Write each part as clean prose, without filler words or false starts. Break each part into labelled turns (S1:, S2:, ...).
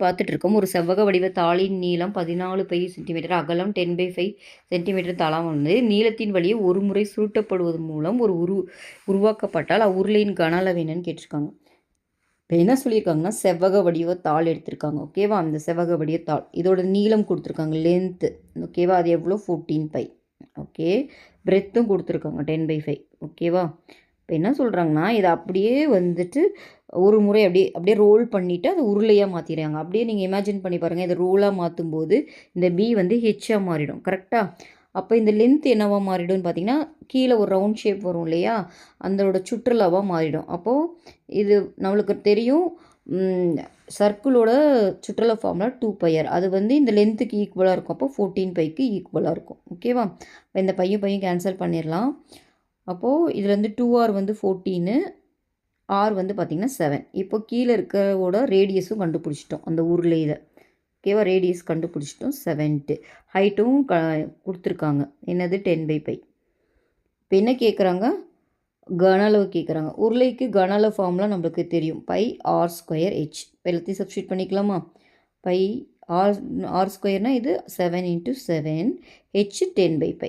S1: பார்த்துட்ருக்கோம். ஒரு செவ்வக வடிவ தாளின் நீளம் 14 பை சென்டிமீட்டர், அகலம் 10/5 சென்டிமீட்டர் தளம் வந்து நீளத்தின் வழியே ஒரு முறை சுருட்டப்படுவது மூலம் ஒரு உருவாக்கப்பட்டால் அவ்வுருளையின் கன அளவு என்னன்னு கேட்டிருக்காங்க. இப்போ என்ன சொல்லியிருக்காங்கன்னா செவ்வக வடிவ தாள் எடுத்திருக்காங்க. ஓகேவா? அந்த செவ்வக வடிவ தாள் இதோட நீளம் கொடுத்துருக்காங்க, லென்த்து. ஓகேவா? அது எவ்வளோ? 14 பை. ஓகே, பிரெத்தும் கொடுத்துருக்காங்க 10/5. ஓகேவா? இப்போ என்ன சொல்கிறாங்கன்னா இதை அப்படியே வந்துட்டு ஒரு முறை அப்படியே ரோல் பண்ணிவிட்டு அதை உருளையாக மாற்றிடுறாங்க. அப்படியே நீங்கள் இமேஜின் பண்ணி பாருங்கள், இதை ரோலாக மாற்றும் போது இந்த பி வந்து ஹெச்சாக மாறிடும். கரெக்டாக? அப்போ இந்த லென்த் என்னவா மாறிடும்னு பார்த்தீங்கன்னா கீழே ஒரு ரவுண்ட் ஷேப் வரும் இல்லையா, அதோட சுற்றுலாவாக மாறிடும். அப்போது இது நம்மளுக்கு தெரியும், சர்க்கிளோட சுற்றுலா ஃபார்முலா 2πr. அது வந்து இந்த லென்த்துக்கு ஈக்குவலாக இருக்கும். அப்போ 14 பைக்கு ஈக்குவலாக இருக்கும். ஓகேவா? இப்போ இந்த பையன் கேன்சல் பண்ணிடலாம். அப்போது இதில் வந்து 2r வந்து 14, r வந்து பார்த்திங்கன்னா 7. இப்போ கீழே இருக்கிறவோட ரேடியஸும் கண்டுபிடிச்சிட்டோம் அந்த உருளையில். ஓகேவா? ரேடியஸ் கண்டுபிடிச்சிட்டோம் 7. ஹைட்டும் கொடுத்துருக்காங்க, என்னது 10/π. இப்போ என்ன கேட்குறாங்க? கன அளவு கேட்குறாங்க. உருளைக்கு கன அளவு ஃபார்முலா நம்மளுக்கு தெரியும், πr²h. இப்போ எல்லாத்தையும் சப்ஸ்டியூட் பண்ணிக்கலாமா? r²னால் இது 7 × 7, h 10/π.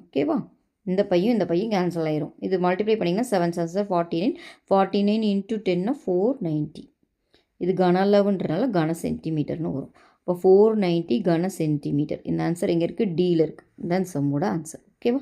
S1: ஓகேவா? இந்த பையும் கேன்சல் ஆயிரும். இது மல்டிப்ளை பண்ணிங்கன்னா 7 7 49, 49 × 10 490. இது கன அளவுன்றனால கன சென்டிமீட்டர்னு வரும். இப்போ 490 கன சென்டிமீட்டர். இந்த ஆன்சர் எங்கே இருக்குது? டியில் இருக்குது. இதுதான் சம்மோட ஆன்சர். ஓகேவா?